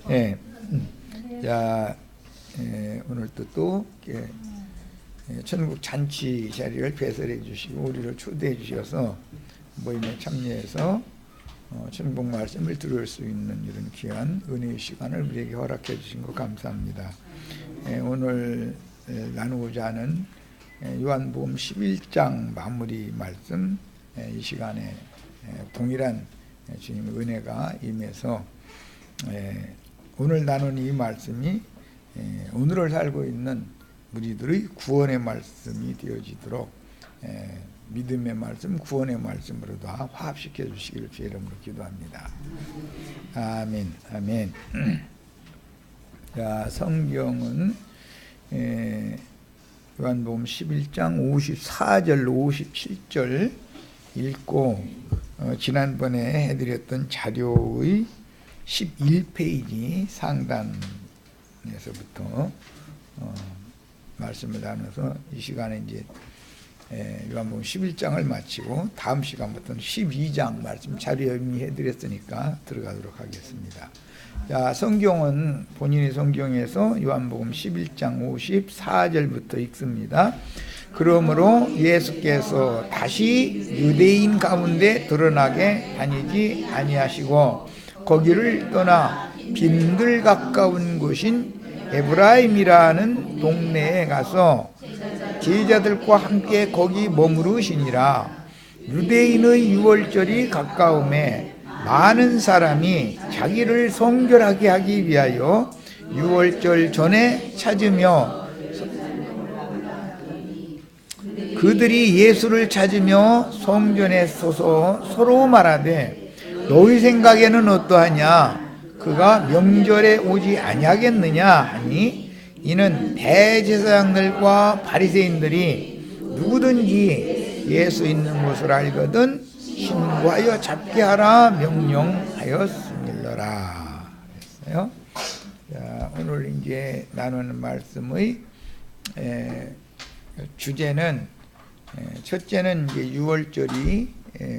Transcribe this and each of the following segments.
예. 자, 오늘도 또 천국 잔치 자리를 배설해 주시고 우리를 초대해 주셔서 모임에 참여해서 천국 말씀을 들을 수 있는 이런 귀한 은혜의 시간을 우리에게 허락해 주신 것 감사합니다. 오늘 나누고자 하는 요한복음 11장 마무리 말씀, 이 시간에 동일한 주님의 은혜가 임해서 오늘 나눈 이 말씀이 오늘을 살고 있는 우리들의 구원의 말씀이 되어지도록 믿음의 말씀, 구원의 말씀으로 다 화합시켜 주시기를 주의 이름으로 기도합니다. 아멘, 아멘. 자, 성경은 요한복음 11장 54절, 57절 읽고 지난번에 해드렸던 자료의 11페이지 상단에서부터 말씀을 나눠서 이 시간에 이제 요한복음 11장을 마치고 다음 시간부터는 12장 말씀 자료 의미해드렸으니까 들어가도록 하겠습니다. 자, 성경은 본인의 성경에서 요한복음 11장 54절부터 읽습니다. 그러므로 예수께서 다시 유대인 가운데 드러나게 다니지 아니하시고 거기를 떠나 빈들 가까운 곳인 에브라임이라는 동네에 가서 제자들과 함께 거기 머무르시니라. 유대인의 유월절이 가까움에 많은 사람이 자기를 성결하게 하기 위하여 유월절 전에 찾으며 그들이 예수를 찾으며 성전에 서서 서로 말하되 너희 생각에는 어떠하냐? 그가 명절에 오지 아니하겠느냐 하니 이는 대제사장들과 바리새인들이 누구든지 예수 있는 곳을 알거든 신고하여 잡게 하라 명령하였음일러라 그랬어요. 자, 오늘 이제 나누는 말씀의 주제는 첫째는 이제 유월절이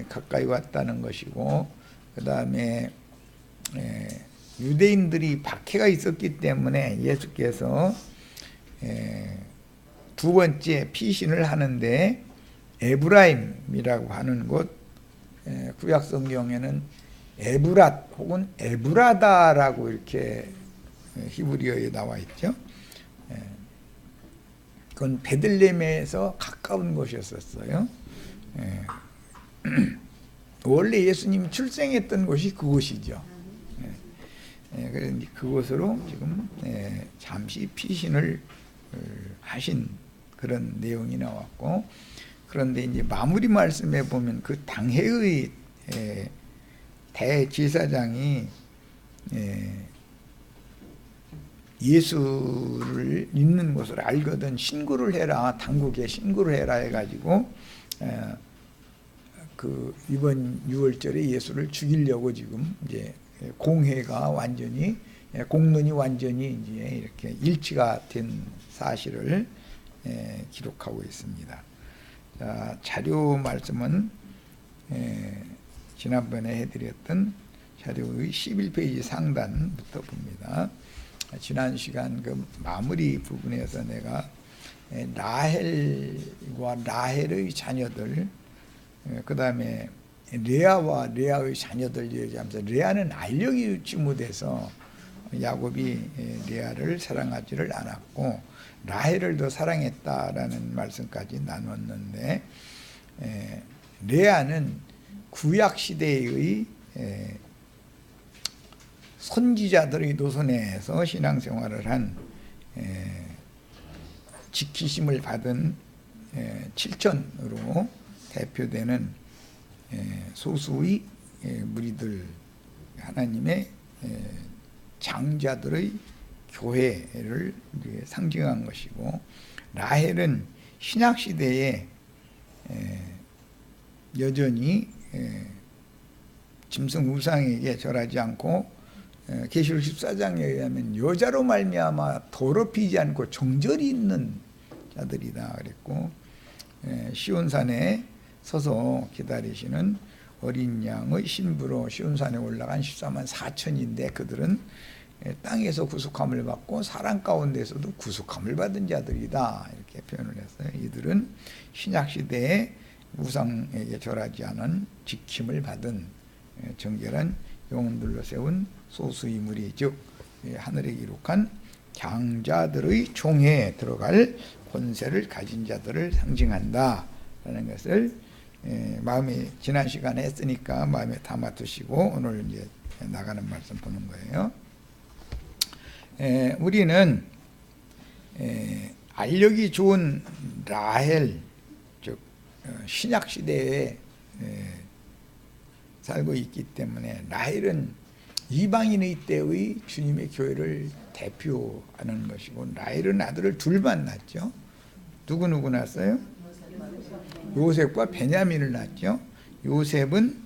가까이 왔다는 것이고, 그 다음에 유대인들이 박해가 있었기 때문에 예수께서 두 번째 피신을 하는데 에브라임이라고 하는 곳, 구약 성경에는 에브랏 혹은 에브라다라고 이렇게 히브리어에 나와 있죠. 그건 베들레헴에서 가까운 곳이었어요. 원래 예수님이 출생했던 곳이 그곳이죠. 그래서 그곳으로 지금 잠시 피신을 하신 그런 내용이 나왔고, 그런데 이제 마무리 말씀에 보면 그 당해의 대제사장이 예수를 있는 곳을 알거든 신고를 해라, 당국에 신고를 해라 해가지고 그 이번 6월절에 예수를 죽이려고 지금 이제 공회가 완전히 공론이 완전히 이제 이렇게 일치가 된 사실을 기록하고 있습니다. 자, 자료 말씀은 지난번에 해드렸던 자료의 11페이지 상단부터 봅니다. 지난 시간 그 마무리 부분에서 내가 라헬과 라헬의 자녀들, 그 다음에 레아와 레아의 자녀들 얘기하면서 레아는 알력이 유치 못해서 야곱이 레아를 사랑하지를 않았고 라헬을 더 사랑했다라는 말씀까지 나눴는데, 레아는 구약 시대의 선지자들의 노선에서 신앙생활을 한 지키심을 받은 7천으로 대표되는 소수의 무리들, 하나님의 장자들의 교회를 상징한 것이고, 라헬은 신약시대에 여전히 짐승 우상에게 절하지 않고 계시록 14장에 의하면 여자로 말미암아 더럽히지 않고 정절이 있는 자들이다 그랬고, 시온산에 서서 기다리시는 어린 양의 신부로 시온산에 올라간 14만 4천인데 그들은 땅에서 구속함을 받고 사람 가운데서도 구속함을 받은 자들이다 이렇게 표현을 했어요. 이들은 신약 시대에 우상에게 절하지 않은 지킴을 받은 정결한 영혼들로 세운 소수의 무리, 즉 하늘에 기록한 장자들의 총회에 들어갈 권세를 가진 자들을 상징한다라는 것을 마음에 지난 시간에 했으니까 마음에 담아두시고 오늘 이제 나가는 말씀 보는 거예요. 우리는 알력이 좋은 라헬, 즉 신약 시대에 살고 있기 때문에 라헬은 이방인의 때의 주님의 교회를 대표하는 것이고, 라헬은 아들을 둘만 낳았죠. 누구 낳았어요? 요셉과 베냐민을 낳았죠. 요셉은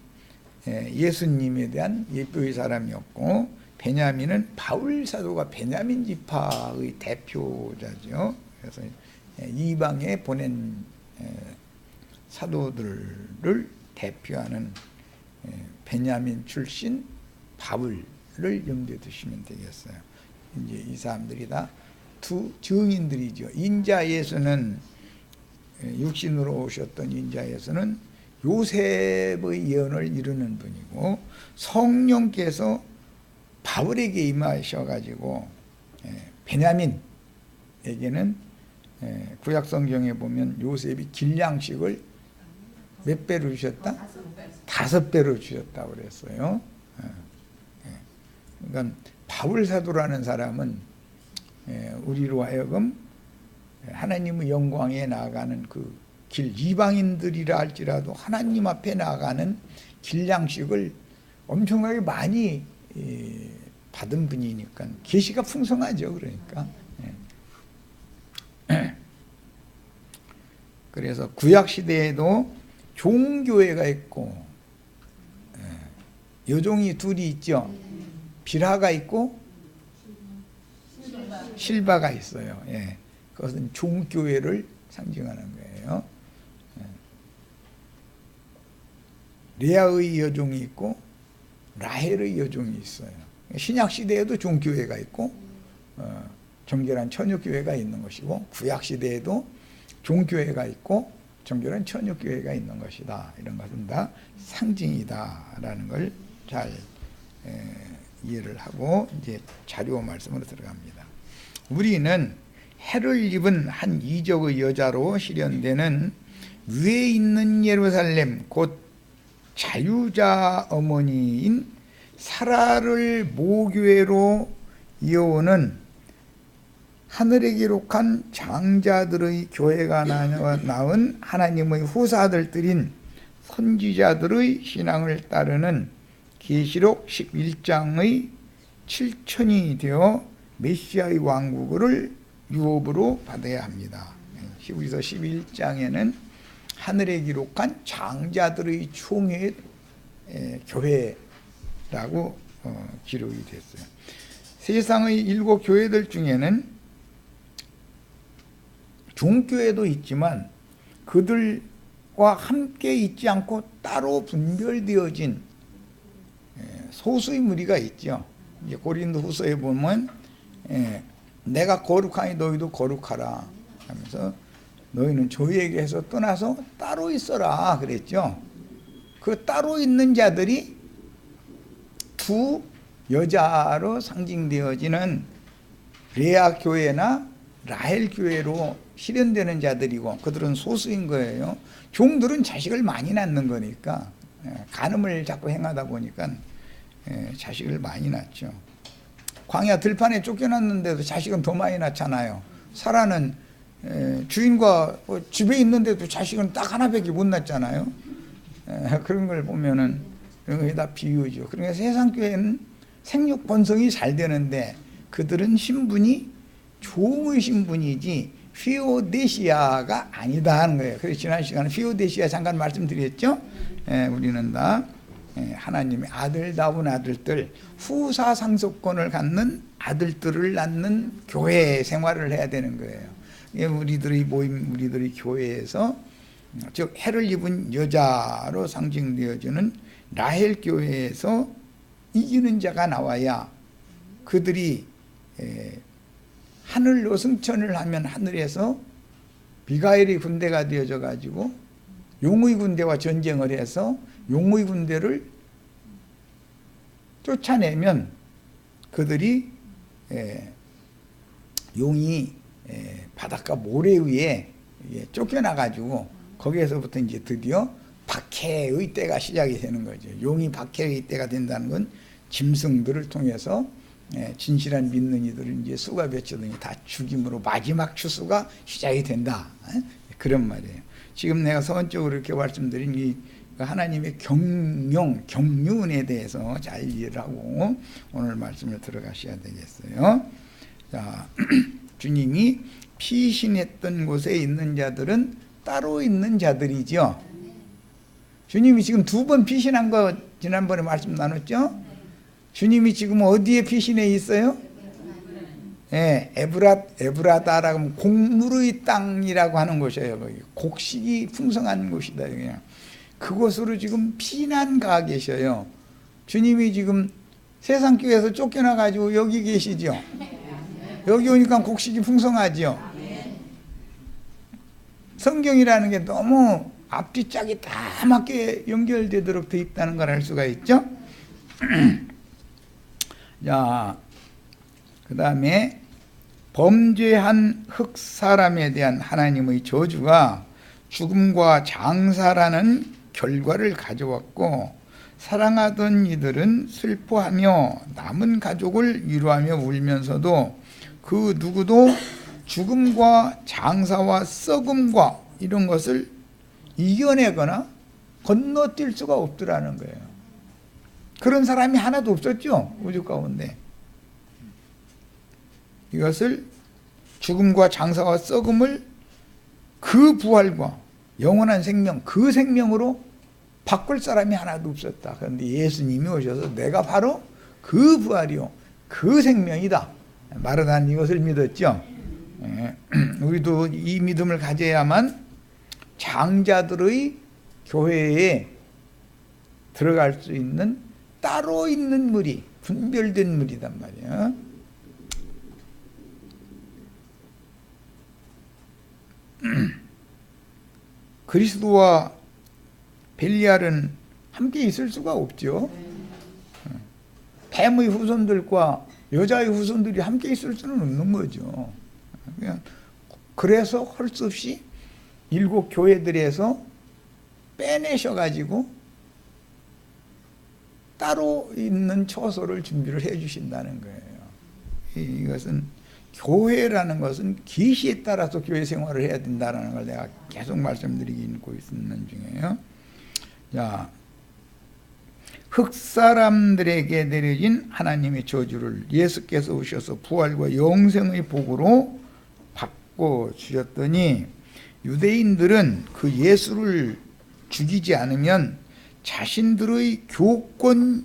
예수님에 대한 예표의 사람이었고, 베냐민은 바울 사도가 베냐민 지파의 대표자죠. 그래서 이방에 보낸 사도들을 대표하는 베냐민 출신 바울을 염두에 두시면 되겠어요. 이제 이 사람들이 다 두 증인들이죠. 인자 예수는, 육신으로 오셨던 인자 예수는 요셉의 예언을 이루는 분이고, 성령께서 바울에게 임하셔가지고 베냐민에게는 구약 성경에 보면 요셉이 길냥식을 몇 배로 주셨다? 5배로 주셨다고 그랬어요. 그러니까 바울 사도라는 사람은 우리로 하여금 하나님의 영광에 나아가는 그 길, 이방인들이라 할지라도 하나님 앞에 나아가는 길냥식을 엄청나게 많이 받은 분이니까 계시가 풍성하죠. 그러니까 그래서 구약 시대에도 종교회가 있고 여종이 둘이 있죠. 빌하가 있고 실바가 있어요. 그것은 종교회를 상징하는 거예요. 레아의 여종이 있고 라헬의 여종이 있어요. 신약 시대에도 종교회가 있고 정결한 처녀교회가 있는 것이고, 구약 시대에도 종교회가 있고 정결한 처녀교회가 있는 것이다. 이런 것은 다 상징이다라는 걸 잘 이해를 하고 이제 자료 말씀으로 들어갑니다. 우리는 해를 입은 한 이적의 여자로 실현되는 위에 있는 예루살렘, 곧 자유자 어머니인 사라를 모교회로 이어오는 하늘에 기록한 장자들의 교회가 낳은 하나님의 후사들들인 선지자들의 신앙을 따르는 계시록 11장의 7천이 되어 메시아의 왕국을 유업으로 받아야 합니다. 히브리서 11장에는 하늘에 기록한 장자들의 총회 교회라고 기록이 됐어요. 세상의 7 교회들 중에는 종교회도 있지만 그들과 함께 있지 않고 따로 분별되어진 소수의 무리가 있죠. 이제 고린도후서에 보면 내가 거룩하니 너희도 거룩하라 하면서 너희는 저희에게서 떠나서 따로 있어라 그랬죠. 그 따로 있는 자들이 두 여자로 상징되어지는 레아 교회나 라헬 교회로 실현되는 자들이고, 그들은 소수인 거예요. 종들은 자식을 많이 낳는 거니까, 간음을 자꾸 행하다 보니까 자식을 많이 낳죠. 광야 들판에 쫓겨났는데도 자식은 더 많이 낳잖아요. 사라는 주인과 집에 있는데도 자식은 딱 하나밖에 못 낳잖아요. 그런 걸 보면은 그런 게 다 비유죠. 그러니까 세상 교회는 생육 번성이 잘 되는데 그들은 신분이 종의 신분이지 피오데시아가 아니다 하는 거예요. 그래서 지난 시간에 피오데시아 잠깐 말씀드렸죠. 우리는 다 하나님의 아들다운 아들들, 후사 상속권을 갖는 아들들을 낳는 교회 생활을 해야 되는 거예요. 우리들의 모임, 우리들의 교회에서, 즉 해를 입은 여자로 상징되어지는 라헬 교회에서 이기는 자가 나와야 그들이 하늘로 승천을 하면 하늘에서 미가엘의 군대가 되어져 가지고 용의 군대와 전쟁을 해서 용의 군대를 쫓아내면 그들이 용이 바닷가 모래 위에 쫓겨나 가지고 거기에서부터 이제 드디어 박해의 때가 시작이 되는 거죠. 용이 박해의 때가 된다는 건 짐승들을 통해서 진실한 믿는 이들은 이제 수가 맺혀더니 다 죽임으로 마지막 추수가 시작이 된다. 그런 말이에요. 지금 내가 서론적으로 이렇게 말씀드린 이 하나님의 경륜에 대해서 잘 이해를 하고 오늘 말씀을 들어가셔야 되겠어요. 자, 주님이 피신했던 곳에 있는 자들은 따로 있는 자들이죠. 주님이 지금 2번 피신한 거 지난번에 말씀 나눴죠? 주님이 지금 어디에 피신해 있어요? 에브라다라고 하면 곡물의 땅이라고 하는 곳이에요. 거기 곡식이 풍성한 곳이다. 그냥 그곳으로 지금 피난 가 계셔요. 주님이 지금 세상교회에서 쫓겨나 가지고 여기 계시죠. 여기 오니까 곡식이 풍성하죠. 성경이라는 게 너무 앞뒤 짝이 다 맞게 연결되도록 돼 있다는 걸 알 수가 있죠. 자, 그 다음에 범죄한 흑사람에 대한 하나님의 저주가 죽음과 장사라는 결과를 가져왔고, 사랑하던 이들은 슬퍼하며 남은 가족을 위로하며 울면서도 그 누구도 죽음과 장사와 썩음과 이런 것을 이겨내거나 건너뛸 수가 없더라는 거예요. 그런 사람이 하나도 없었죠, 우주 가운데. 이것을 죽음과 장사와 썩음을 그 부활과 영원한 생명, 그 생명으로 바꿀 사람이 하나도 없었다. 그런데 예수님이 오셔서 내가 바로 그 부활이요 그 생명이다 말하는 이것을 믿었죠. 우리도 이 믿음을 가져야만 장자들의 교회에 들어갈 수 있는 따로 있는 무리, 분별된 무리단 말이야. 그리스도와 벨리알은 함께 있을 수가 없죠. 뱀의 후손들과 여자의 후손들이 함께 있을 수는 없는 거죠. 그래서 할 수 없이 7 교회들에서 빼내셔가지고 따로 있는 처소를 준비를 해 주신다는 거예요. 이것은 교회라는 것은 계시에 따라서 교회 생활을 해야 된다는 걸 내가 계속 말씀드리고 있는 중이에요. 자, 흑사람들에게 내려진 하나님의 저주를 예수께서 오셔서 부활과 영생의 복으로 바꿔주셨더니, 유대인들은 그 예수를 죽이지 않으면 자신들의 교권을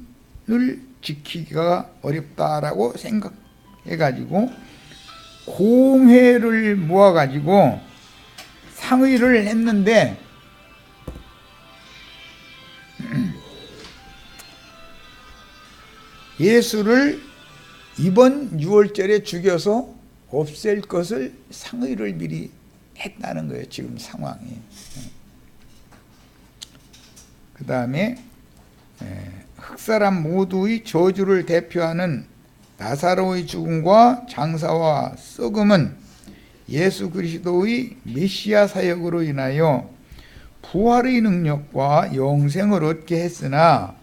지키기가 어렵다라고 생각해가지고 공회를 모아가지고 상의를 했는데, 예수를 이번 6월절에 죽여서 없앨 것을 상의를 미리 했다는 거예요. 지금 상황이. 그 다음에 흑사람 모두의 저주를 대표하는 나사로의 죽음과 장사와 썩음은 예수 그리스도의 메시아 사역으로 인하여 부활의 능력과 영생을 얻게 했으나,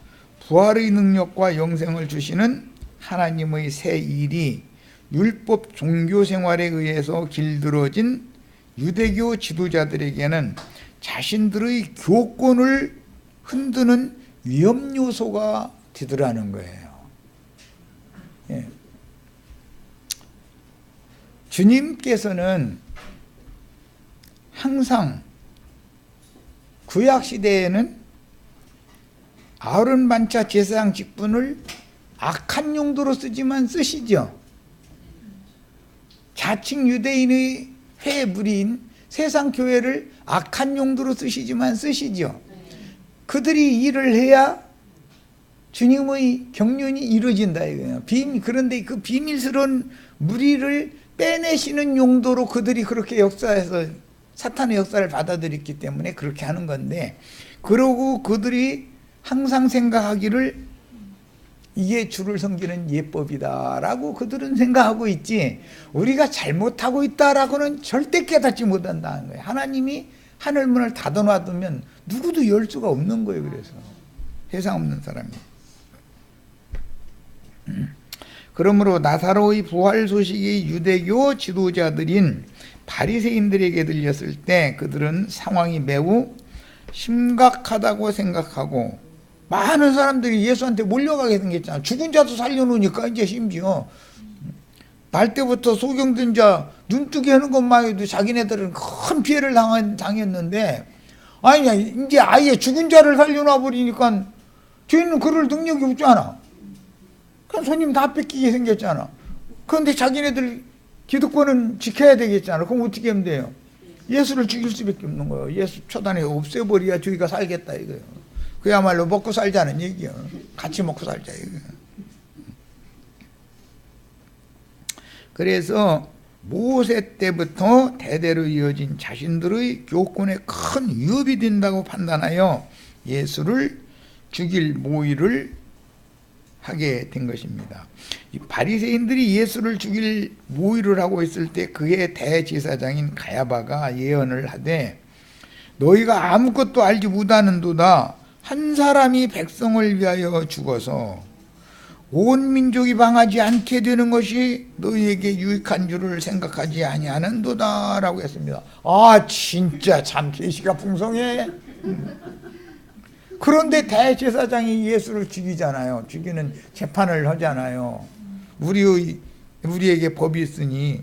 부활의 능력과 영생을 주시는 하나님의 새 일이 율법 종교 생활에 의해서 길들어진 유대교 지도자들에게는 자신들의 교권을 흔드는 위험 요소가 되더라는 거예요. 예. 주님께서는 항상 구약시대에는 아론 반차 제사장 직분을 악한 용도로 쓰지만 쓰시죠. 자칭 유대인의 회무리인 세상 교회를 악한 용도로 쓰시지만 쓰시죠. 그들이 일을 해야 주님의 경륜이 이루어진다 이거예요. 그런데 그 비밀스러운 무리를 빼내시는 용도로 그들이 그렇게 역사에서 사탄의 역사를 받아들였기 때문에 그렇게 하는 건데, 그러고 그들이 항상 생각하기를 이게 주를 섬기는 예법이다라고 그들은 생각하고 있지, 우리가 잘못하고 있다라고는 절대 깨닫지 못한다는 거예요. 하나님이 하늘문을 닫아놔두면 누구도 열 수가 없는 거예요. 그래서 세상 없는 사람이. 그러므로 나사로의 부활 소식이 유대교 지도자들인 바리새인들에게 들렸을 때 그들은 상황이 매우 심각하다고 생각하고 많은 사람들이 예수한테 몰려가게 생겼잖아. 죽은 자도 살려놓으니까 이제 심지어 날 때부터 소경된 자 눈뜨게 하는 것만 해도 자기네들은 큰 피해를 당했는데, 아니야 이제 아예 죽은 자를 살려놔 버리니까 저희는 그럴 능력이 없잖아. 그럼 손님 다 뺏기게 생겼잖아. 그런데 자기네들 기득권은 지켜야 되겠잖아. 그럼 어떻게 하면 돼요? 예수를 죽일 수밖에 없는 거예요. 예수 초단에 없애버려야 저희가 살겠다 이거예요. 그야말로 먹고 살자는 얘기예요. 같이 먹고 살자 이거예요. 그래서 모세 때부터 대대로 이어진 자신들의 교권에 큰 위협이 된다고 판단하여 예수를 죽일 모의를 하게 된 것입니다. 이 바리새인들이 예수를 죽일 모의를 하고 있을 때 그의 대제사장인 가야바가 예언을 하되, 너희가 아무것도 알지 못하는도다. 한 사람이 백성을 위하여 죽어서 온 민족이 망하지 않게 되는 것이 너희에게 유익한 줄을 생각하지 아니하는도다 라고 했습니다. 아 진짜 참 계시가 풍성해. 그런데 대제사장이 예수를 죽이잖아요. 죽이는 재판을 하잖아요. 우리에게 법이 있으니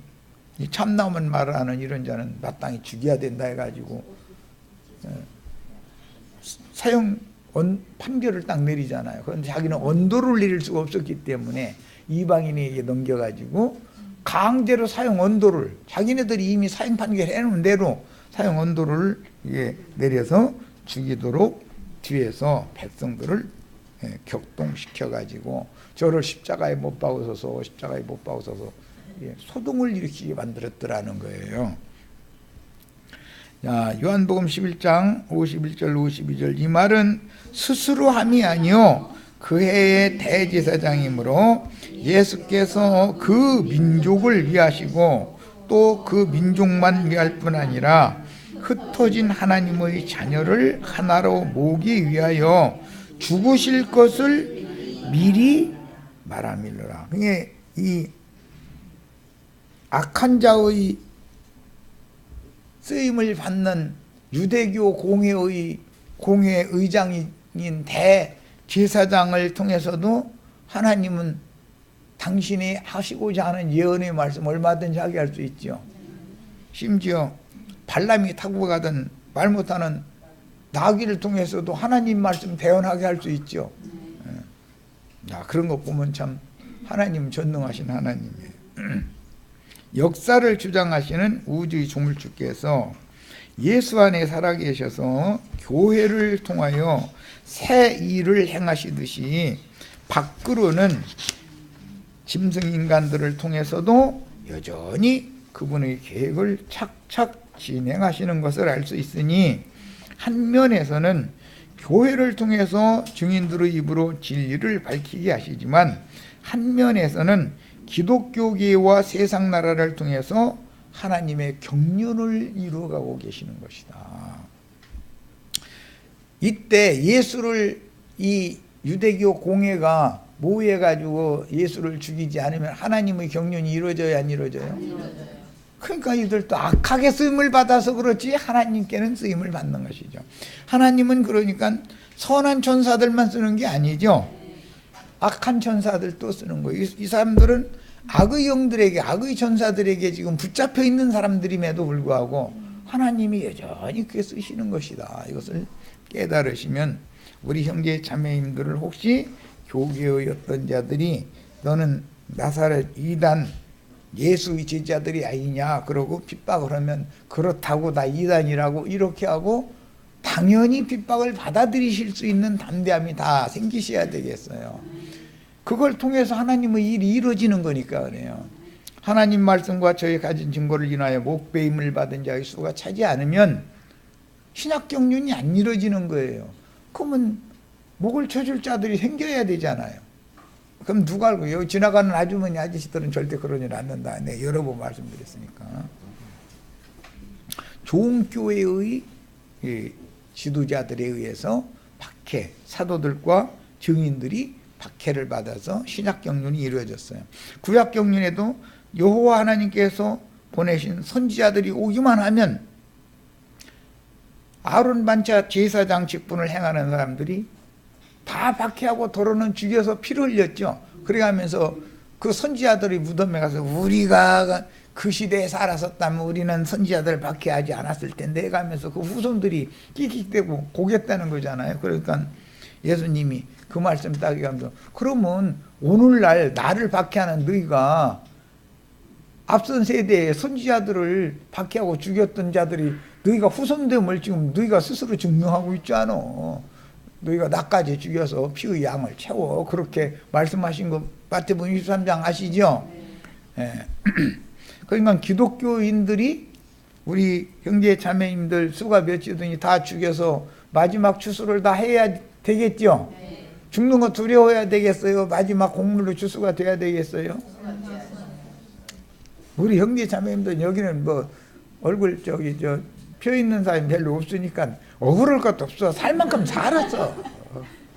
참나온 말을 하는 이런 자는 마땅히 죽여야 된다 해가지고 사형 판결을 딱 내리잖아요. 그런데 자기는 언도를 내릴 수가 없었기 때문에 이방인에게 넘겨가지고 강제로 사형 언도를, 자기네들이 이미 사형 판결 해놓은 대로 사형 언도를 내려서 죽이도록 뒤에서 백성들을 격동시켜가지고 저를 십자가에 못 박으소서, 십자가에 못 박으소서 소동을 일으키게 만들었더라는 거예요. 자, 요한복음 11장 51절 52절 이 말은 스스로 함이 아니요 그 해의 대제사장이므로 예수께서 그 민족을 위하시고 또 그 민족만 위할 뿐 아니라 흩어진 하나님의 자녀를 하나로 모으기 위하여 죽으실 것을 미리 말함이로라. 그게 이 악한 자의 쓰임을 받는 유대교 공회 의장인 대제사장을 통해서도 하나님은 당신이 하시고자 하는 예언의 말씀 얼마든지 하게 할 수 있죠. 심지어 발람이 타고 가던 말 못하는 나귀를 통해서도 하나님 말씀 대언하게 할 수 있죠. 그런 거 보면 참 하나님 전능하신 하나님이에요. 역사를 주장하시는 우주의 조물주께서 예수 안에 살아계셔서 교회를 통하여 새 일을 행하시듯이 밖으로는 짐승인간들을 통해서도 여전히 그분의 계획을 착착 진행하시는 것을 알 수 있으니, 한 면에서는 교회를 통해서 증인들의 입으로 진리를 밝히게 하시지만 한 면에서는 기독교계와 세상 나라를 통해서 하나님의 경륜을 이루어가고 계시는 것이다. 이때 예수를 이 유대교 공회가 모여가지고 예수를 죽이지 않으면 하나님의 경륜이 이루어져야 안 이루어져요? 그러니까 이들도 악하게 쓰임을 받아서 그렇지 하나님께는 쓰임을 받는 것이죠. 하나님은 그러니까 선한 천사들만 쓰는 게 아니죠. 악한 천사들도 쓰는 거예요. 이 사람들은 악의 영들에게, 악의 천사들에게 지금 붙잡혀 있는 사람들임에도 불구하고 하나님이 여전히 그렇게 쓰시는 것이다. 이것을 깨달으시면 우리 형제 자매님들을 혹시 교계의 어떤 자들이 너는 나사렛 이단 예수의 제자들이 아니냐 그러고 핍박을 하면 그렇다고 나 이단이라고 이렇게 하고 당연히 핍박을 받아들이실 수 있는 담대함이 다 생기셔야 되겠어요. 그걸 통해서 하나님의 일이 이루어지는 거니까 그래요. 하나님 말씀과 저희 가진 증거를 인하여 목배임을 받은 자의 수가 차지 않으면 신약 경륜이 안 이루어지는 거예요. 그러면 목을 쳐줄 자들이 생겨야 되잖아요. 그럼 누가 알고, 여기 지나가는 아주머니 아저씨들은 절대 그러지 않는다. 네, 여러 번 말씀드렸으니까. 좋은 교회의 지도자들에 의해서 박해, 사도들과 증인들이 박해를 받아서 신약 경륜이 이루어졌어요. 구약 경륜에도 여호와 하나님께서 보내신 선지자들이 오기만 하면 아론 반차 제사장 직분을 행하는 사람들이 다 박해하고 도로는 죽여서 피를 흘렸죠. 그래가면서 그 선지자들이 무덤에 가서 우리가 그 시대에 살았었다면 우리는 선지자들을 박해하지 않았을 텐데 해가면서 그 후손들이 끽끽대고 고겠다는 거잖아요. 그러니까 예수님이 그 말씀 딱 하면서 그러면 오늘날 나를 박해하는 너희가 앞선 세대의 선지자들을 박해하고 죽였던 자들이 너희가 후손됨을 지금 너희가 스스로 증명하고 있잖아. 너희가 나까지 죽여서 피의 양을 채워. 그렇게 말씀하신 거 마태복음 23장 아시죠? 예. 그러니까 기독교인들이 우리 형제 자매님들 수가 몇이든지 다 죽여서 마지막 추수를 다 해야 되겠죠? 죽는 거 두려워야 되겠어요? 마지막 공로로 추수가 돼야 되겠어요? 우리 형제 자매님들 여기는 뭐 얼굴 펴 있는 사람이 별로 없으니까 억울할 것도 없어. 살 만큼 살았어.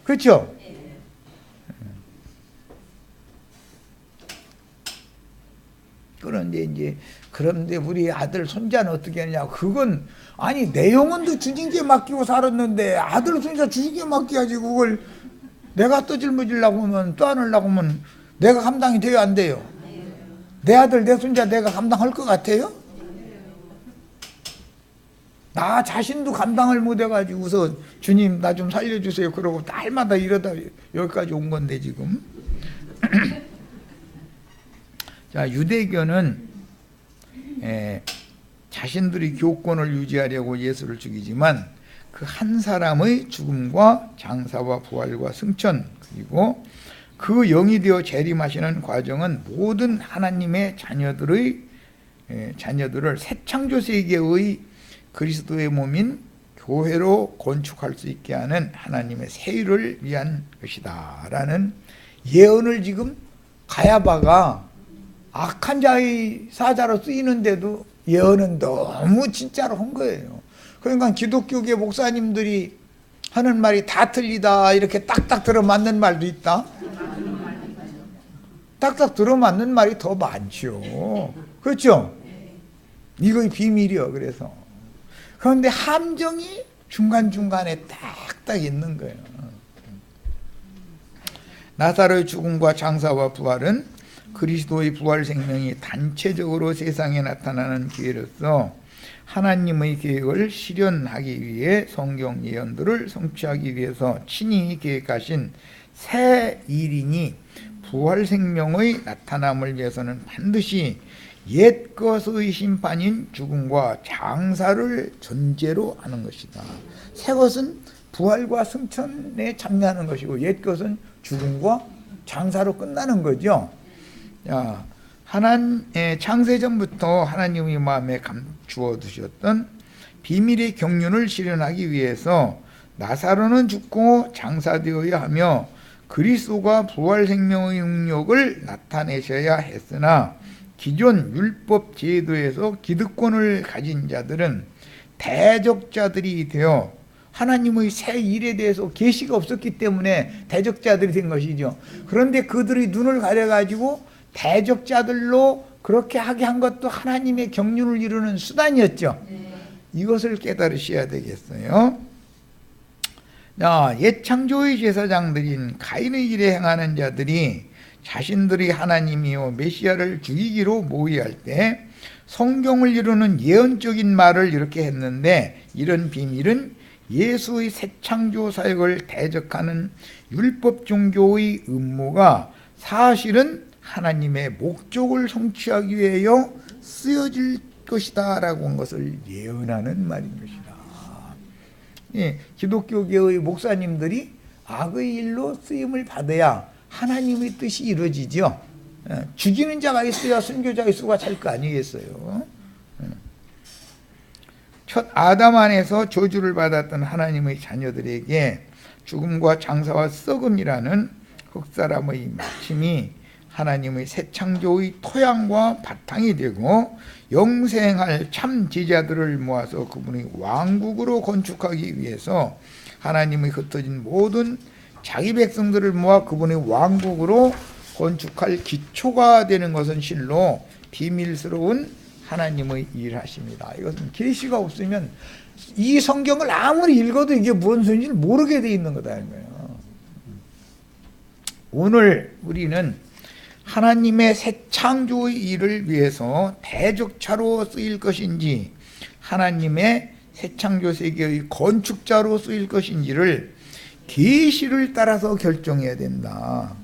그렇죠? 그런데 우리 아들 손자는 어떻게 하냐? 그건 아니 내 영혼도 주님께 맡기고 살았는데 아들 손자 주님께 맡겨야지. 그걸 내가 또 짊어지려고 하면 또 안으려고 하면 내가 감당이 돼요 안 돼요? 내 아들 내 손자 내가 감당할 것 같아요? 나 자신도 감당을 못해가지고서 주님 나 좀 살려주세요 그러고 날마다 이러다 여기까지 온 건데 지금. 자, 유대교는 자신들이 교권을 유지하려고 예수를 죽이지만 그 한 사람의 죽음과 장사와 부활과 승천 그리고 그 영이 되어 재림하시는 과정은 모든 하나님의 자녀들을 새 창조 세계의 그리스도의 몸인 교회로 건축할 수 있게 하는 하나님의 세일을 위한 것이다 라는 예언을 지금 가야바가 악한 자의 사자로 쓰이는데도 예언은 너무 진짜로 한 거예요. 그러니까 기독교계 목사님들이 하는 말이 다 틀리다 이렇게 딱딱 들어맞는 말도 있다. 딱딱 들어맞는 말이 더 많죠. 그렇죠? 이거의 비밀이요. 그래서 그런데 함정이 중간중간에 딱딱 있는 거예요. 나사로의 죽음과 장사와 부활은 그리스도의 부활 생명이 단체적으로 세상에 나타나는 기회로서 하나님의 계획을 실현하기 위해 성경 예언들을 성취하기 위해서 친히 계획하신 새 일이니 부활 생명의 나타남을 위해서는 반드시 옛 것의 심판인 죽음과 장사를 전제로 하는 것이다. 새 것은 부활과 승천에 참여하는 것이고 옛 것은 죽음과 장사로 끝나는 거죠. 야, 창세전부터 하나님의 마음에 감추어 두셨던 비밀의 경륜을 실현하기 위해서 나사로는 죽고 장사되어야 하며 그리스도가 부활 생명의 능력을 나타내셔야 했으나 기존 율법 제도에서 기득권을 가진 자들은 대적자들이 되어 하나님의 새 일에 대해서 계시가 없었기 때문에 대적자들이 된 것이죠. 그런데 그들의 눈을 가려가지고 대적자들로 그렇게 하게 한 것도 하나님의 경륜을 이루는 수단이었죠. 이것을 깨달으셔야 되겠어요. 옛 창조의 제사장들인 가인의 일에 행하는 자들이 자신들이 하나님이요 메시아를 죽이기로 모의할 때 성경을 이루는 예언적인 말을 이렇게 했는데 이런 비밀은 예수의 새 창조 사역을 대적하는 율법 종교의 음모가 사실은 하나님의 목적을 성취하기 위하여 쓰여질 것이다 라고 한 것을 예언하는 말인 것이다. 예, 기독교계의 목사님들이 악의 일로 쓰임을 받아야 하나님의 뜻이 이루어지죠. 예, 죽이는 자가 있어야 순교자의 수가 찰 거 아니겠어요. 첫 아담 안에서 저주를 받았던 하나님의 자녀들에게 죽음과 장사와 썩음이라는 흑사람의 마침이 하나님의 새 창조의 토양과 바탕이 되고 영생할 참 제자들을 모아서 그분의 왕국으로 건축하기 위해서 하나님의 흩어진 모든 자기 백성들을 모아 그분의 왕국으로 건축할 기초가 되는 것은 실로 비밀스러운 하나님의 일하십니다. 이것은 계시가 없으면 이 성경을 아무리 읽어도 이게 무슨 소리인지 모르게 돼 있는 거다 이런 거예요. 오늘 우리는 하나님의 새 창조의 일을 위해서 대적자로 쓰일 것인지 하나님의 새 창조 세계의 건축자로 쓰일 것인지를 계시를 따라서 결정해야 된다.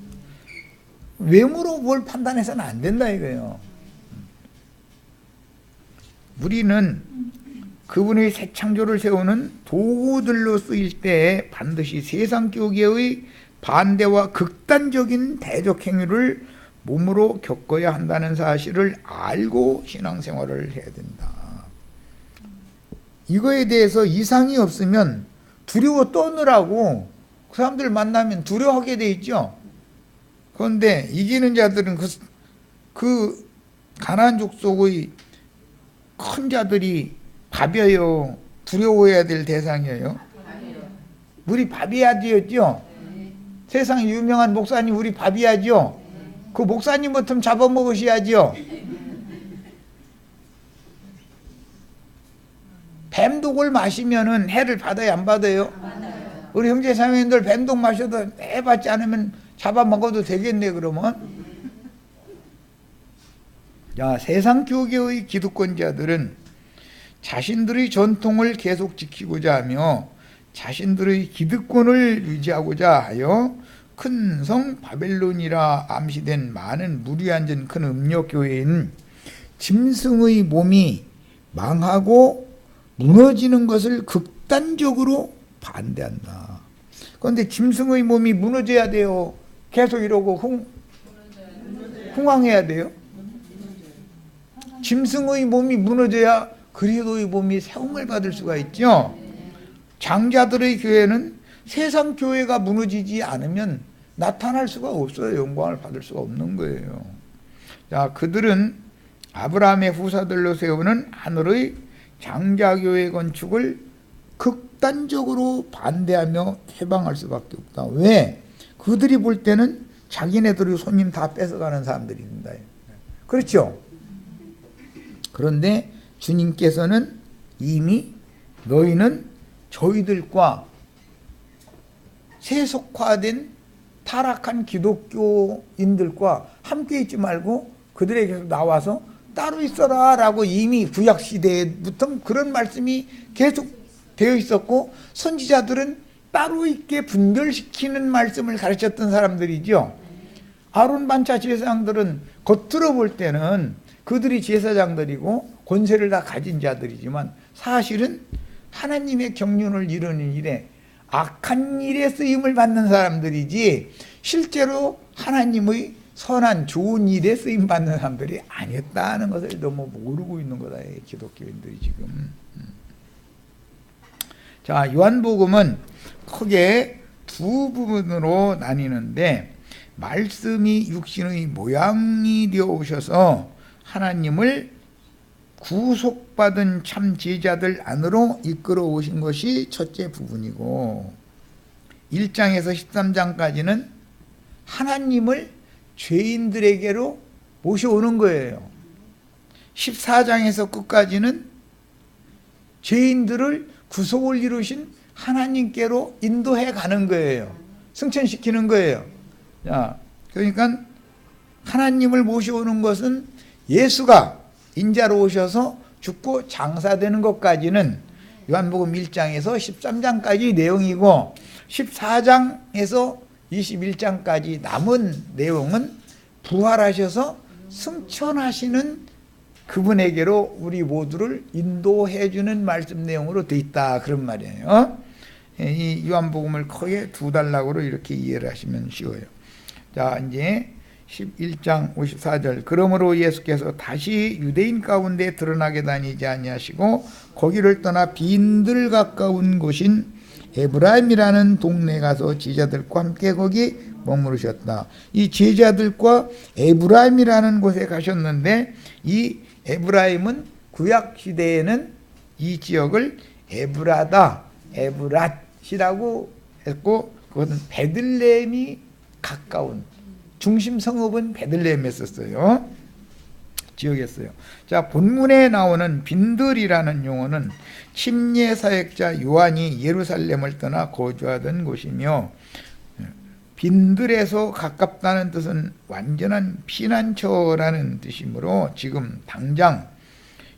외모로 뭘 판단해서는 안 된다 이거예요. 우리는 그분의 새 창조를 세우는 도구들로 쓰일 때 반드시 세상 교계의 반대와 극단적인 대적 행위를 몸으로 겪어야 한다는 사실을 알고 신앙생활을 해야 된다. 이거에 대해서 이상이 없으면 두려워 떠느라고 그 사람들 만나면 두려워하게 돼 있죠. 그런데 이기는 자들은 그 가나안 족속의 큰 자들이 바벼요. 두려워해야 될 대상이에요. 우리 바비아드였죠. 세상 유명한 목사님 우리 바비아죠. 그 목사님 같으면 잡아먹으셔야죠. 뱀독을 마시면은 해를 받아요, 안 받아요? 우리 형제 자매님들 뱀독 마셔도 해 받지 않으면 잡아먹어도 되겠네 그러면. 자, 세상 교계의 기득권자들은 자신들의 전통을 계속 지키고자 하며 자신들의 기득권을 유지하고자 하여 큰 성 바벨론이라 암시된 많은 물이 앉은 큰 음력교회인 짐승의 몸이 망하고 무너지는 것을 극단적으로 반대한다. 그런데 짐승의 몸이 무너져야 돼요? 계속 이러고 흥황해야 돼요? 짐승의 몸이 무너져야 그리스도의 몸이 세움을 받을 수가 있죠. 장자들의 교회는 세상 교회가 무너지지 않으면 나타날 수가 없어요. 영광을 받을 수가 없는 거예요. 자, 그들은 아브라함의 후사들로 세우는 하늘의 장자교회 건축을 극단적으로 반대하며 해방할 수밖에 없다. 왜? 그들이 볼 때는 자기네들의 손님 다 뺏어가는 사람들입니다. 그렇죠? 그런데 주님께서는 이미 너희는 저희들과 세속화된 타락한 기독교인들과 함께 있지 말고 그들에게서 나와서 따로 있어라 라고 이미 구약시대부터 그런 말씀이 계속 되어 있었고 선지자들은 따로 있게 분별시키는 말씀을 가르쳤던 사람들이죠. 아론 반차 제사장들은 겉으로 볼 때는 그들이 제사장들이고 권세를 다 가진 자들이지만 사실은 하나님의 경륜을 이루는 일에 악한 일에 쓰임을 받는 사람들이지 실제로 하나님의 선한 좋은 일에 쓰임 받는 사람들이 아니었다는 것을 너무 모르고 있는 거다. 기독교인들이 지금. 자, 요한복음은 크게 두 부분으로 나뉘는데 말씀이 육신의 모양이 되어 오셔서 하나님을 구속받은 참 제자들 안으로 이끌어 오신 것이 첫째 부분이고 1장에서 13장까지는 하나님을 죄인들에게로 모셔오는 거예요. 14장에서 끝까지는 죄인들을 구속을 이루신 하나님께로 인도해 가는 거예요. 승천시키는 거예요. 자, 그러니까 하나님을 모셔오는 것은 예수가 인자로 오셔서 죽고 장사되는 것까지는 요한복음 1장에서 13장까지 내용이고 14장에서 21장까지 남은 내용은 부활하셔서 승천하시는 그분에게로 우리 모두를 인도해 주는 말씀 내용으로 돼 있다 그런 말이에요. 이 요한복음을 크게 두 단락으로 이렇게 이해를 하시면 쉬워요. 자, 이제 11장 54절. 그러므로 예수께서 다시 유대인 가운데 드러나게 다니지 아니하시고 거기를 떠나 빈들 가까운 곳인 에브라임이라는 동네에 가서 제자들과 함께 거기 머무르셨다. 이 제자들과 에브라임이라는 곳에 가셨는데, 이 에브라임은 구약 시대에는 이 지역을 에브라다, 에브랏이라고 했고, 그것은 베들레헴이 가까운, 중심 성읍은 베들레헴이었어요. 지역이었어요. 자, 본문에 나오는 빈들이라는 용어는 침례 사역자 요한이 예루살렘을 떠나 거주하던 곳이며, 빈들에서 가깝다는 뜻은 완전한 피난처라는 뜻이므로 지금 당장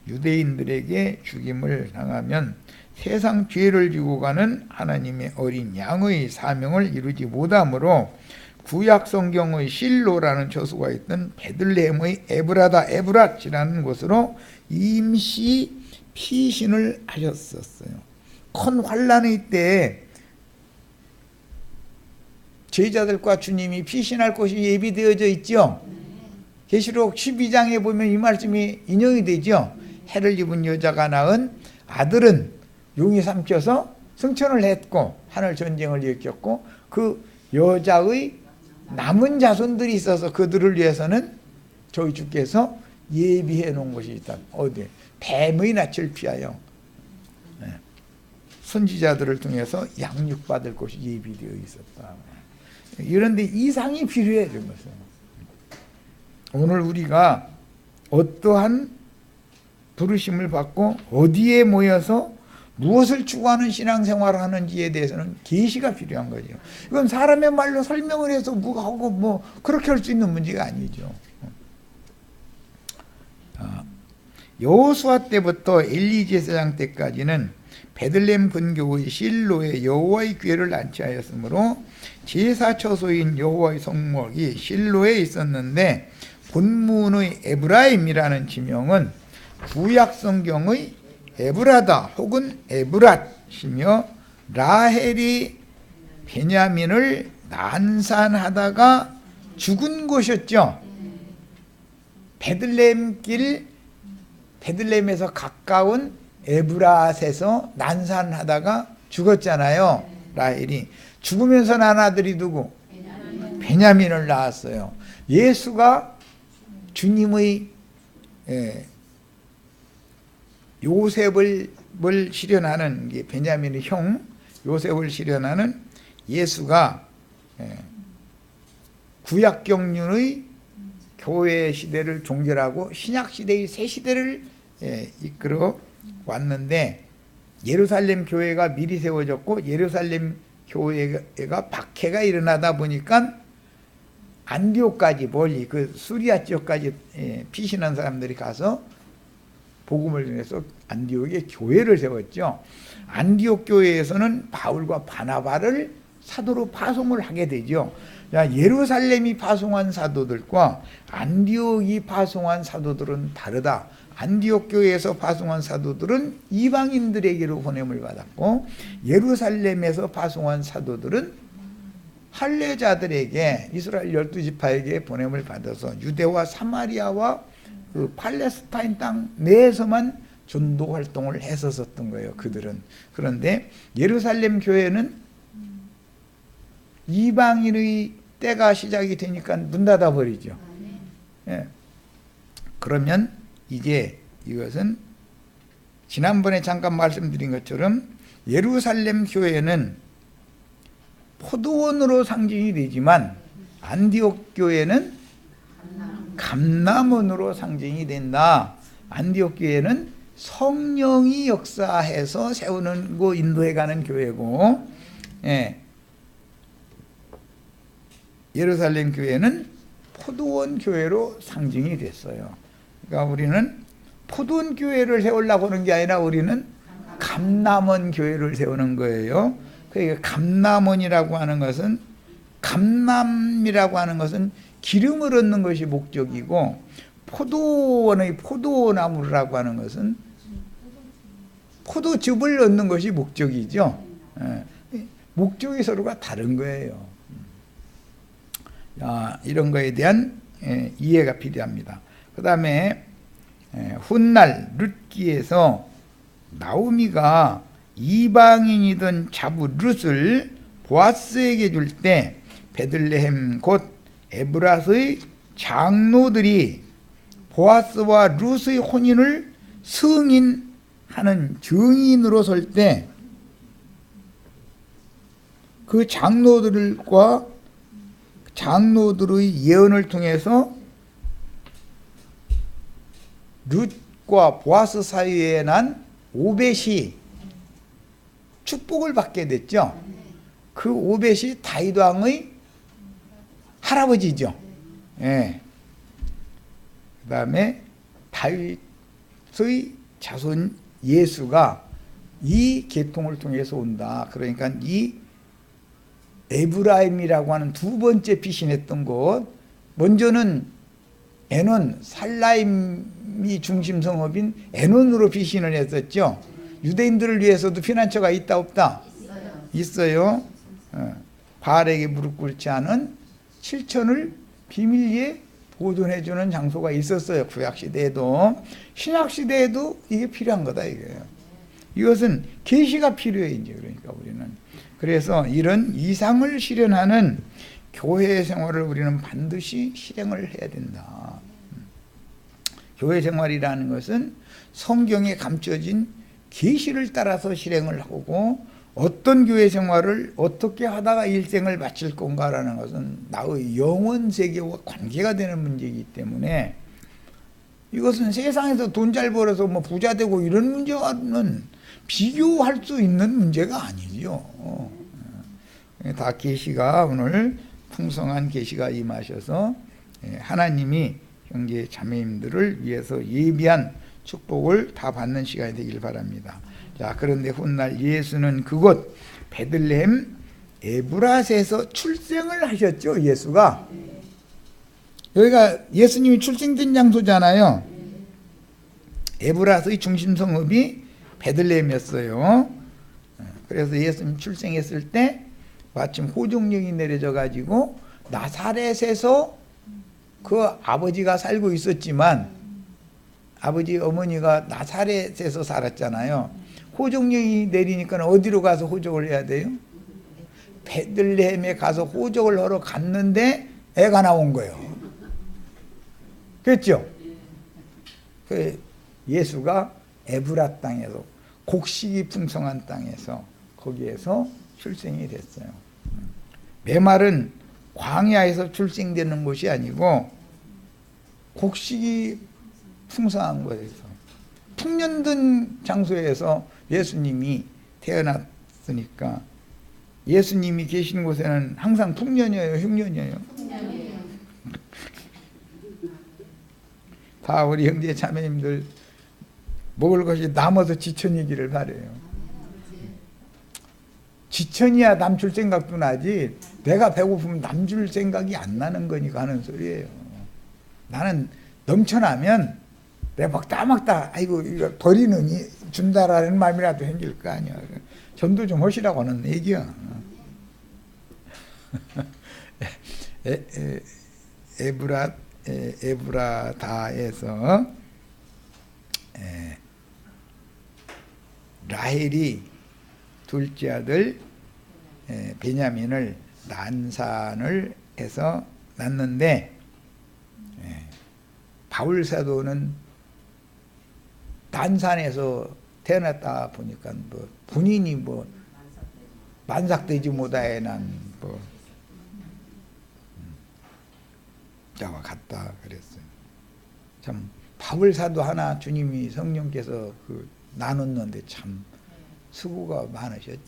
유대인들에게 죽임을 당하면 세상 죄를 지고 가는 하나님의 어린 양의 사명을 이루지 못하므로 구약 성경의 실로라는 처소가 있던 베들레헴의 에브라다, 에브랏이라는 곳으로 임시 피신을 하셨었어요. 큰 환란의 때에 제자들과 주님이 피신할 곳이 예비되어져 있죠. 계시록 12장에 보면 이 말씀이 인용이 되죠. 해를 입은 여자가 낳은 아들은 용이 삼켜서 승천을 했고 하늘 전쟁을 일으켰고, 그 여자의 남은 자손들이 있어서 그들을 위해서는 저희 주께서 예비해 놓은 것이 있다. 어디? 뱀의 낯을 피하여 선지자들을 통해서 양육받을 곳이 예비되어 있었다. 이런데 이상이 필요해. 이런 것은 오늘 우리가 어떠한 부르심을 받고 어디에 모여서 무엇을 추구하는 신앙생활을 하는지에 대해서는 계시가 필요한 거죠. 이건 사람의 말로 설명을 해서 뭐가 하고 뭐 그렇게 할 수 있는 문제가 아니죠. 여호수아 때부터 엘리 제사장 때까지는 베들레헴 근교의 실로에 여호와의 궤를 안치하였으므로 제사 처소인 여호와의 성막이 실로에 있었는데, 본문의 에브라임이라는 지명은 구약 성경의 에브라다 혹은 에브랏이며, 라헬이 베냐민을 난산하다가 죽은 곳이었죠. 베들레헴에서 가까운 에브랏에서 난산하다가 죽었잖아요. 라헬이 죽으면서 난 아들이 누구? 베냐민을 낳았어요. 예수가 주님의 요셉을 실현하는, 베냐민의 형 요셉을 실현하는 예수가 구약 경륜의 교회 시대를 종결하고 신약 시대의 새 시대를 이끌어 왔는데, 예루살렘 교회가 미리 세워졌고 예루살렘 교회가 박해가 일어나다 보니까 안디옥까지 멀리 그 수리아 지역까지 피신한 사람들이 가서 복음을 전해서 안디옥에 교회를 세웠죠. 안디옥 교회에서는 바울과 바나바를 사도로 파송을 하게 되죠. 예루살렘이 파송한 사도들과 안디옥이 파송한 사도들은 다르다. 안디옥 교회에서 파송한 사도들은 이방인들에게로 보냄을 받았고, 예루살렘에서 파송한 사도들은 할례자들에게, 이스라엘 12지파에게 보냄을 받아서 유대와 사마리아와 그 팔레스타인 땅 내에서만 전도 활동을 했었던 거예요. 그들은. 그런데 예루살렘 교회는 이방인의 때가 시작이 되니까 문 닫아 버리죠. 그러면 이제 이것은 지난번에 잠깐 말씀드린 것처럼 예루살렘 교회는 포도원으로 상징이 되지만 안디옥 교회는 감람원으로 상징이 된다. 안디옥 교회는 성령이 역사해서 세우는 거 인도해가는 교회고, 예루살렘 교회는 포도원 교회로 상징이 됐어요. 그러니까 우리는 포도원 교회를 세우려고 하는 게 아니라 우리는 감람원 교회를 세우는 거예요. 그러니까 감람원이라고 하는 것은, 감람이라고 하는 것은 기름을 얻는 것이 목적이고, 포도원의 포도나무라고 하는 것은 포도즙을 얻는 것이 목적이죠. 목적이 서로가 다른 거예요. 이런 거에 대한 이해가 필요합니다. 그 다음에 훗날 룻기에서 나오미가 이방인이던 자부 룻을 보아스에게 줄 때 베들레헴 곧 에브라스의 장로들이 보아스와 룻의 혼인을 승인하는 증인으로 설 때 그 장로들과 장로들의 예언을 통해서 룻과 보아스 사이에 난 오벳이 축복을 받게 됐죠. 그 오벳이 다윗 왕의 할아버지죠. 예. 그 다음에 다윗의 자손 예수가 이 계통을 통해서 온다. 그러니까 이 에브라임이라고 하는 두 번째 피신했던 곳, 먼저는 에논, 살라임이 중심 성읍인 에논으로 피신을 했었죠. 유대인들을 위해서도 피난처가 있다 없다? 있어요. 바알에게 무릎 꿇지 않은 7천을 비밀리에 보존해주는 장소가 있었어요. 구약시대에도. 신약시대에도 이게 필요한 거다 이거예요. 이것은 계시가 필요해 이제. 그러니까 우리는 그래서 이런 이상을 실현하는 교회 생활을 우리는 반드시 실행을 해야 된다. 교회 생활이라는 것은 성경에 감춰진 계시를 따라서 실행을 하고 어떤 교회 생활을 어떻게 하다가 일생을 마칠 건가라는 것은 나의 영혼 세계와 관계가 되는 문제이기 때문에 이것은 세상에서 돈 잘 벌어서 뭐 부자 되고 이런 문제와는 비교할 수 있는 문제가 아니죠. 다 계시가 오늘 풍성한 계시가 임하셔서 하나님이 형제 자매님들을 위해서 예비한 축복을 다 받는 시간이 되길 바랍니다. 자, 그런데 훗날 예수는 그곳 베들레헴 에브라스에서 출생을 하셨죠. 예수가 여기가 예수님이 출생된 장소잖아요. 에브라스의 중심 성읍이 베들레헴이었어요. 그래서 예수님 출생했을 때 마침 호종령이 내려져 가지고 나사렛에서 그 아버지가 살고 있었지만 아버지 어머니가 나사렛에서 살았잖아요. 호종령이 내리니까 어디로 가서 호적을 해야 돼요? 베들레헴에 가서 호적을 하러 갔는데 애가 나온 거예요. 그렇죠? 예수가 에브라 땅에서 곡식이 풍성한 땅에서 거기에서 출생이 됐어요. 메말은 광야에서 출생되는 것이 아니고 곡식이 풍성한 곳에서 풍년든 장소에서 예수님이 태어났으니까 예수님이 계시는 곳에는 항상 풍년이에요, 흉년이에요? 풍년이에요. 다 우리 형제 자매님들 먹을 것이 남아서 지천이기를 바래요. 지천이야 남 줄 생각도 나지 내가 배고프면 남 줄 생각이 안 나는 거니까 하는 소리예요. 나는 넘쳐나면 내가 먹다 아이고 이거 버리느니 준다라는 마음이라도 생길 거 아니야. 전도 좀 하시라고 하는 얘기야. 에브라다에서 라헬이 둘째 아들 베냐민을 난산을 해서 낳는데 바울 사도는 난산에서 태어났다 보니까 뭐 본인이 뭐 만삭되지 못하에 난 뭐 자와 같다 그랬어요. 참 바울 사도 하나 주님이 성령께서 그 나눴는데 참 수고가 많으셨지.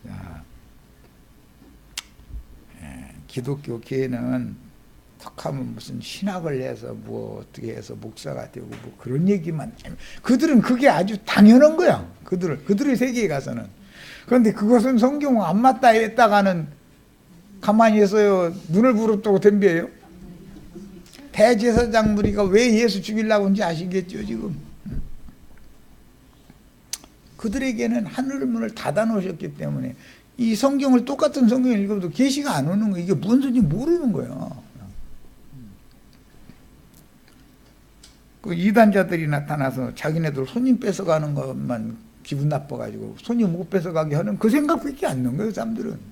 자, 기독교 교회는 턱하면 무슨 신학을 해서 뭐 어떻게 해서 목사가 되고 뭐 그런 얘기만. 그들은 그게 아주 당연한 거야. 그들의 세계에 가서는. 그런데 그것은 성경 안 맞다 했다가는 가만히 있어요. 눈을 부릅뜨고 덤벼요. 대제사장 무리가 왜 예수 죽이려고 하는지 아시겠죠 지금. 그들에게는 하늘 문을 닫아 놓으셨기 때문에 이 성경을 똑같은 성경을 읽어도 계시가 안 오는 거예요. 이게 무슨 소리인지 모르는 거예요. 그 이단자들이 나타나서 자기네들 손님 뺏어가는 것만 기분 나빠가지고 손님 못 뺏어가게 하는 그 생각밖에 안 나는 거예요, 사람들은.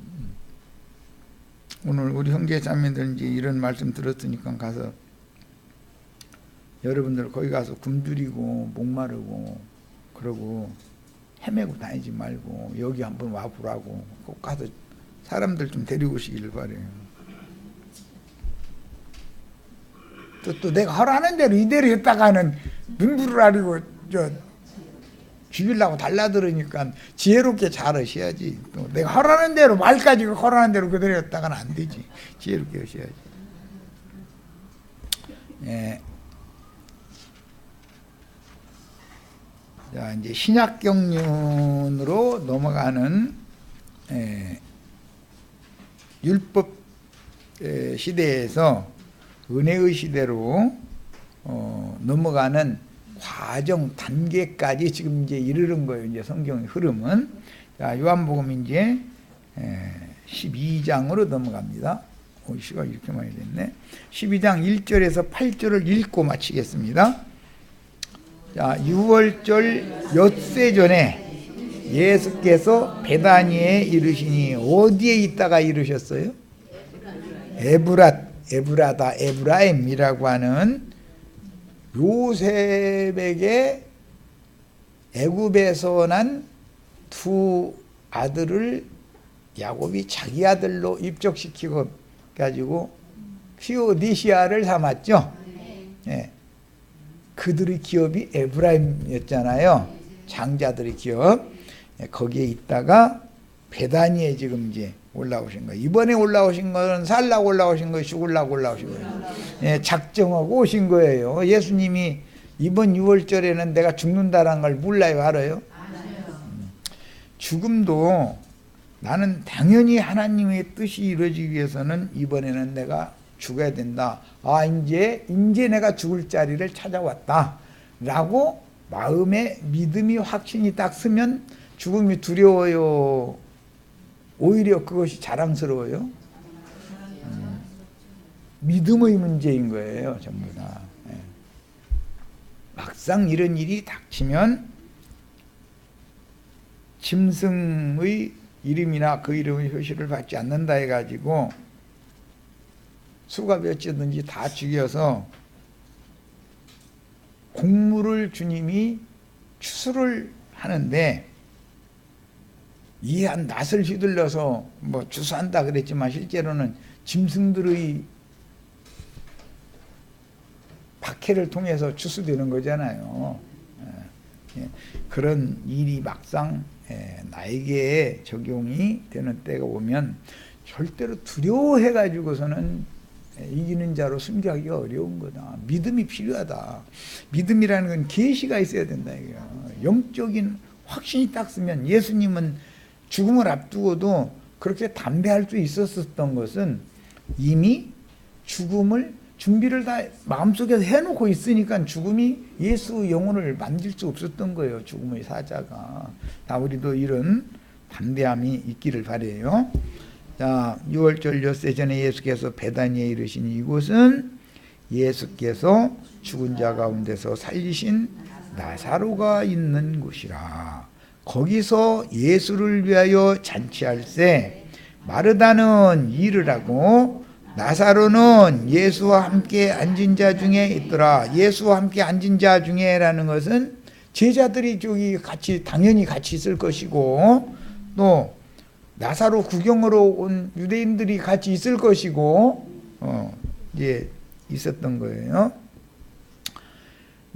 오늘 우리 형제 자매들 이제 이런 말씀 들었으니까 가서 여러분들 거기 가서 굶주리고 목마르고 그러고 헤매고 다니지 말고 여기 한번 와보라고 꼭 가서 사람들 좀 데리고 오시길 바래요. 또 내가 하라는 대로 이대로 했다가는 눈물을 아리고 죽이려고 달라들으니까 지혜롭게 잘하셔야지. 또 내가 하라는 대로 말까지 하라는 대로 그대로 했다가는 안 되지. 지혜롭게 하셔야지. 예. 자, 이제 신약 경륜으로 넘어가는 율법 시대에서 은혜의 시대로 넘어가는 과정 단계까지 지금 이제 이르는 거예요. 이제 성경의 흐름은. 자, 요한복음 이제 12장으로 넘어갑니다. 시가 이렇게 많이 됐네. 12장 1절에서 8절을 읽고 마치겠습니다. 자, 6월절 엿새 전에 예수께서 베다니에 이르시니 어디에 있다가 이르셨어요? 에브라임이라고 하는 요셉에게 애굽에서 난 두 아들을 야곱이 자기 아들로 입적시키고 가지고 피오니시아를 삼았죠. 예. 그들의 기업이 에브라임이었잖아요. 장자들의 기업. 예, 거기에 있다가 베다니에 지금 이제 올라오신 거예요. 이번에 올라오신 건 살라고 올라오신 거예요? 죽으려고 올라오신 거예요? 예, 작정하고 오신 거예요. 예수님이 이번 6월절에는 내가 죽는다는 걸 몰라요? 알아요? 죽음도 나는 당연히 하나님의 뜻이 이루어지기 위해서는 이번에는 내가 죽어야 된다. 아, 이제 내가 죽을 자리를 찾아왔다. 라고 마음에 믿음이 확신이 딱 서면 죽음이 두려워요? 오히려 그것이 자랑스러워요? 믿음의 문제인 거예요, 전부 다. 예. 막상 이런 일이 닥치면 짐승의 이름이나 그 이름의 표시를 받지 않는다 해가지고 수가 몇째든지 다 죽여서 공물을 주님이 추수를 하는데 이 한 낫을 휘둘러서 뭐 추수한다 그랬지만 실제로는 짐승들의 박해를 통해서 추수되는 거잖아요. 그런 일이 막상 나에게 적용이 되는 때가 오면 절대로 두려워해가지고서는 이기는 자로 승리하기가 어려운 거다. 믿음이 필요하다. 믿음이라는 건 계시가 있어야 된다. 이거야. 영적인 확신이 딱 쓰면 예수님은 죽음을 앞두고도 그렇게 담대할 수 있었던 것은 이미 죽음을 준비를 다 마음속에 해놓고 있으니까 죽음이 예수 영혼을 만질 수 없었던 거예요. 죽음의 사자가. 다 우리도 이런 담대함이 있기를 바라요. 자, 6월절 엿새 전에 예수께서 베다니에 이르시니 이곳은 예수께서 죽은 자 가운데서 살리신 나사로가 있는 곳이라. 거기서 예수를 위하여 잔치할세 마르다는 일을 하고 나사로는 예수와 함께 앉은 자 중에 있더라. 예수와 함께 앉은 자 중에라는 것은 제자들이 저기 당연히 같이 있을 것이고 또 나사로 구경으로 온 유대인들이 같이 있을 것이고 이제 있었던 거예요.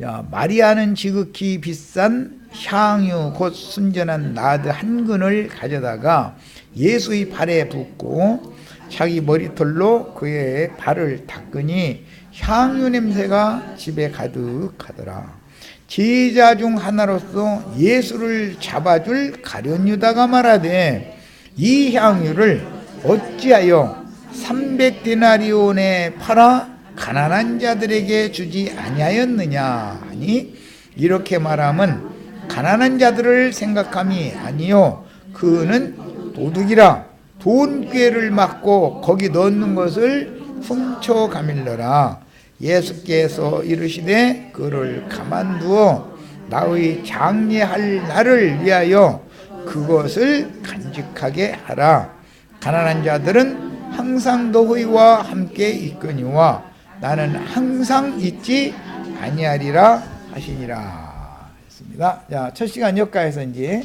야, 마리아는 지극히 비싼 향유 곧 순전한 나드 한 근을 가져다가 예수의 발에 붓고 자기 머리털로 그의 발을 닦으니 향유 냄새가 집에 가득하더라. 제자 중 하나로서 예수를 잡아줄 가룟 유다가 말하되 이 향유를 어찌하여 300데나리온에 팔아 가난한 자들에게 주지 아니하였느냐 하니 이렇게 말하면 가난한 자들을 생각함이 아니요 그는 도둑이라 돈꾀를 맞고 거기 넣는 것을 훔쳐 가밀러라. 예수께서 이르시되 그를 가만두어 나의 장례할 날을 위하여 그것을 간직하게 하라. 가난한 자들은 항상 너희와 함께 있거니와 나는 항상 있지 아니하리라 하시니라 했습니다. 자, 첫 시간 여기까지서 이제